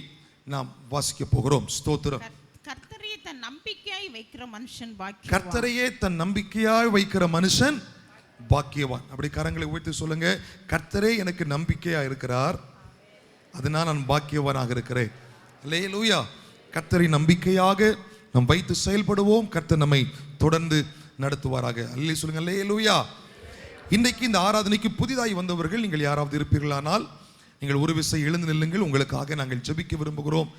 நாம் வாசிக்க போகிறோம். ஸ்தோத்திரம். கர்த்தரையே தன் நம்பிக்கையாய் வைக்கிற மனுஷன் பாக்கியவான். கர்த்தரையே தன் நம்பிக்கையாய் வைக்கிற மனுஷன் பாக்கியவான். அப்படி கரங்களை உயர்த்தி சொல்லுங்க. கர்த்தரே எனக்கு நம்பிக்கையா இருக்கிறார், அதனால் நான் பாக்கியவானாக இருக்கிறேன். அல்லேலூயா. கர்த்தரை நம்பிக்கையாக நாம் வைத்து செயல்படுவோம். கர்த்தர் நம்மை தொடர்ந்து நடத்துவாராக. அல்லே சொல்லுங்க. அல்லேலூயா. இன்றைக்கு இந்த ஆராதனைக்கு புதிதாய் வந்தவர்கள் நீங்கள் யாராவது இருப்பீர்களானால் நீங்கள் ஒரு விசை எழுந்து நில்லுங்கள். உங்களுக்காக நாங்கள் ஜெபிக்க விரும்புகிறோம்.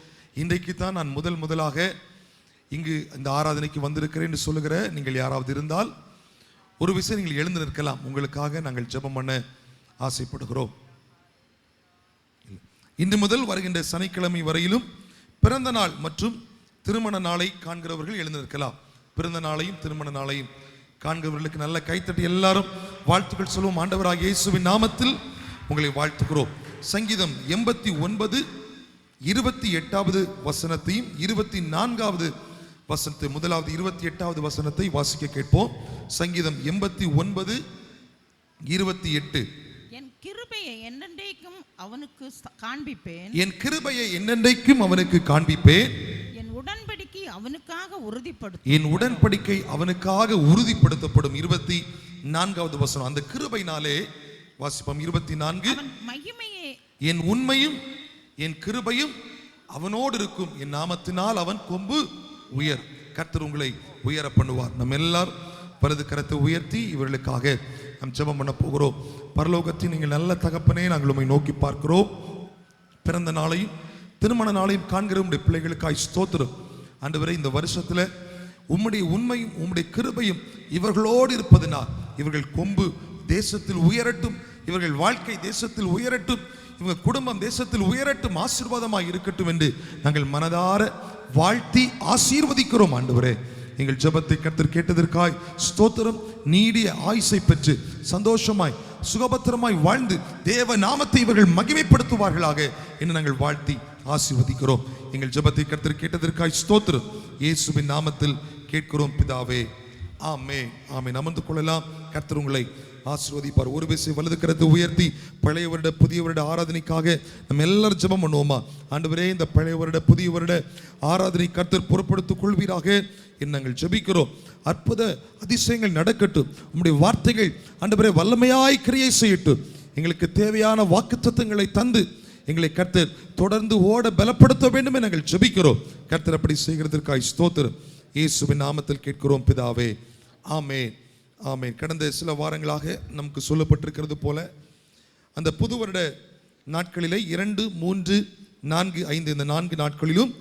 இன்றைக்கு தான் நான் முதலாக இங்கு இந்த ஆராதனைக்கு வந்திருக்கிறேன் என்று சொல்லுகிற நீங்கள் யாராவது இருந்தால் ஒரு விசை நீங்கள் எழுந்து நிற்கலாம். உங்களுக்காக நாங்கள் ஜெபம் பண்ண ஆசைப்படுகிறோம். இன்று முதல் வருகின்ற சனிக்கிழமை வரையிலும் பிறந்த நாள் மற்றும் திருமண நாளை காண்கிறவர்கள் எழுந்து நிற்கலாம். பிறந்த நாளையும் திருமண நாளையும் காண்கிறவர்களுக்கு நல்ல கைத்தட்டி எல்லாரும் வாழ்த்துக்கள் சொல்லுவோம். ஆண்டவராகிய இயேசுவின் நாமத்தில் உங்களை வாழ்த்துகிறோம். சங்கீதம் 89 28வது வசனத்தையும் 24வது வசனத்தை முதலாவது 28வது வசனத்தை வாசிக்க கேட்போம். சங்கீதம் 89 28. என் கிருபையை என்னென்றைக்கும் அவனுக்கு காண்பிப்பேன். என் கிருபையை என்னென்றைக்கும் அவனுக்கு காண்பிப்பேன். என் உடன்படிக்கை அவனுக்காக உறுதிப்படுத்தும். என் உடன்படிக்கை அவனுக்காக உறுதிப்படுத்தப்படும். 24வது வசனம். அந்த கிருபையினாலே வாசிப்போம். 24. அவன் மகிமையே, என் உண்மையும் என் கிருபையும் அவனோடு இருக்கும். என் நாமத்தினால் அவன் கொம்பு உயர். கர்த்தர் உங்களை உயர பண்ணுவார். நம்ம எல்லாரும் வலது கரத்தை உயர்த்தி இவர்களுக்காக நாம் ஜெபம் பண்ண போகிறோம். பரலோகத்தில் நீங்கள் நல்ல தகப்பனே, நாங்கள் உம்மை நோக்கி பார்க்கிறோம். பிறந்த நாளையும் திருமண நாளையும் காண்கிற உம்முடைய பிள்ளைகளுக்காய் ஸ்தோத்திரம். ஆண்டவரே, இந்த வருஷத்துல உம்முடைய உண்மையும் உம்முடைய கிருபையும் இவர்களோடு இருப்பதனால் இவர்கள் கொம்பு தேசத்தில் உயரட்டும், இவர்கள் வாழ்க்கை தேசத்தில் உயரட்டும், இவங்க குடும்பம் தேசத்தில் உயரட்டும், ஆசீர்வாதமாக இருக்கட்டும் என்று நாங்கள் மனதார வாழ்த்தி ஆசீர்வதிக்கிறோம். ஆண்டவரே, எங்கள் ஜெபத்தை கர்த்தர் கேட்டதற்காய் ஸ்தோத்திரம். நீடிய ஆயுசை பெற்று சந்தோஷமாய் சுகபத்திரமாய் வாழ்ந்து தேவ நாமத்தை இவர்கள் மகிமைப்படுத்துவார்களாக என்று நாங்கள் வாழ்த்தி ஆசீர்வதிக்கிறோம். எங்கள் ஜெபத்தை கர்த்தர் கேட்டதற்காய் ஸ்தோத்திரம். இயேசுவின் நாமத்தில் கேட்கிறோம் பிதாவே, ஆமென் ஆமென். அமர்ந்து கொள்ளலாம். கர்த்தர் உங்களை ஆசீர்வதிப்பார். ஒரு விசை வலது கரத்தை உயர்த்தி பழைய வருட புதிய வருட ஆராதனைக்காக நம்ம எல்லாரும் ஜெபம் பண்ணுவோமா? ஆண்டவரே, இந்த பழைய வருட புதிய வருட ஆராதனை கர்த்தர் பொறுப்படுத்திக் கொள்வீராக என்று நாங்கள் ஜெபிக்கிறோம். அற்புத அதிசயங்கள் நடக்கட்டும். உம்முடைய வார்த்தைகள் ஆண்டவரே வல்லமையாய் கிரியை செய்யட்டும். எங்களுக்கு தேவையான வாக்குத்தத்தங்களை தந்து எங்களை கர்த்தர் தொடர்ந்து ஓட பலப்படுத்த வேண்டும் என நாங்கள் ஜெபிக்கிறோம். கர்த்தர் அப்படி செய்கிறதற்காய் ஸ்தோத்திரம். இயேசுவின் நாமத்தில் கேட்கிறோம் பிதாவே, ஆமென் ஆமென். கடந்த சில வாரங்களாக நமக்கு சொல்லப்பட்டிருக்கிறது போல அந்த புது வருட நாட்களிலே 2, 3, 4, 5 இந்த 4 நாட்களிலும்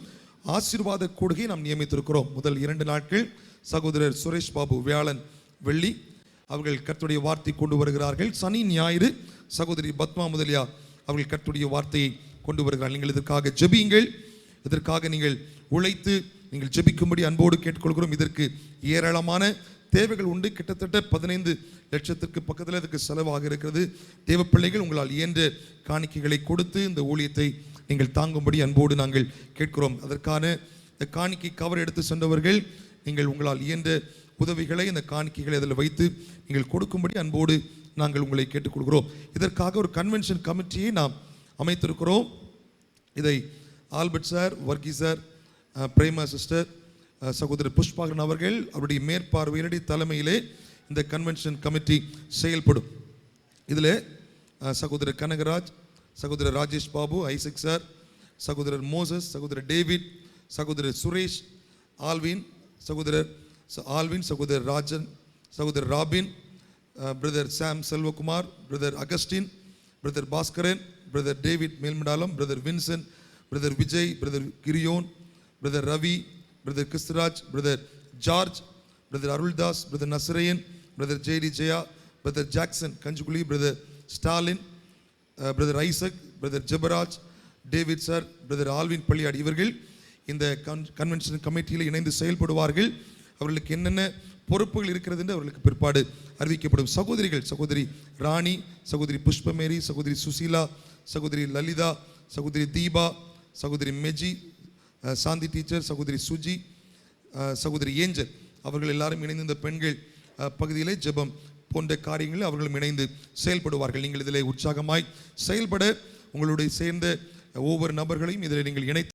ஆசீர்வாத கூடுகை நாம் நியமித்திருக்கிறோம். முதல் 2 நாட்கள் சகோதரர் சுரேஷ் பாபு வியாழன் வெள்ளி அவர்கள் கர்த்தருடைய வார்த்தை கொண்டு வருகிறார்கள். சனி ஞாயிறு சகோதரி பத்மா முதலியா அவர்கள் கர்த்தருடைய வார்த்தையை கொண்டு வருகிறார்கள். நீங்கள் இதற்காக ஜெபியுங்கள். இதற்காக நீங்கள் உழைத்து நீங்கள் ஜெபிக்கும்படி அன்போடு கேட்டுக்கொள்கிறோம். இதற்கு ஏராளமான தேவைகள் உண்டு. கிட்டத்தட்ட 15 லட்சத்திற்கு பக்கத்தில் இதுக்கு செலவாக இருக்கிறது. தேவ பிள்ளைகள் உங்களால் இயன்ற காணிக்கைகளை கொடுத்து இந்த ஊழியத்தை நீங்கள் தாங்கும்படி அன்போடு நாங்கள் கேட்கிறோம். அதற்கான இந்த காணிக்கை கவர் எடுத்து சென்றவர்கள் நீங்கள் உங்களால் இயன்ற உதவிகளை இந்த காணிக்கைகளை அதில் வைத்து நீங்கள் கொடுக்கும்படி அன்போடு நாங்கள் உங்களை கேட்டுக்கொள்கிறோம். இதற்காக ஒரு கன்வென்ஷன் கமிட்டியை நாம் அமைத்திருக்கிறோம். இதை Albert sir, Varkey sir, Prema sister, சகோதரர் புஷ்பாகரன் அவர்கள் அவருடைய மேற்பார்வையினுடைய தலைமையிலே இந்த கன்வென்ஷன் கமிட்டி செயல்படும். இதில் சகோதரர் கனகராஜ், சகோதரர் ராஜேஷ் பாபு, ஐசக் சார், சகோதரர் மோசஸ், சகோதரர் டேவிட், சகோதரர் சுரேஷ், ஆல்வின், சகோதரர் ராஜன், சகோதரர் Robin, brother Sam Selvakumar, brother Augustine, brother Baskaran, brother David Melmadalam, brother Vinson, brother Vijay, brother Kiriyon, brother Ravi, brother Kristhuraj, brother George, brother Aruldas, brother Nasaraiyan, brother J D Jaya, brother Jackson Kanjuguli, brother Stalin, brother Isaac, brother Jebaraj, David sir, brother Alwin Palliyadi இவர்கள் இந்த convention கமிட்டியில் இணைந்து செயல்படுவார்கள். அவர்களுக்கு என்னென்ன பொறுப்புகள் இருக்கிறது என்று அவர்களுக்கு பிற்பாடு அறிவிக்கப்படும். சகோதரிகள் சகோதரி ராணி, சகோதரி புஷ்பமேரி, சகோதரி சுசீலா, சகோதரி லலிதா, சகோதரி தீபா, சகோதரி மெஜி, சாந்தி டீச்சர், சகோதரி சுஜி, சகோதரி ஏஞ்சல் அவர்கள் எல்லாரும் இணைந்து இந்த பெண்கள் பகுதியிலே ஜெபம் போன்ற காரியங்களில் அவர்களும் இணைந்து செயல்படுவார்கள். நீங்கள் இதில் உற்சாகமாய் செயல்பட உங்களுடைய சேர்ந்த ஒவ்வொரு நபர்களையும் இதில் நீங்கள் இணைத்து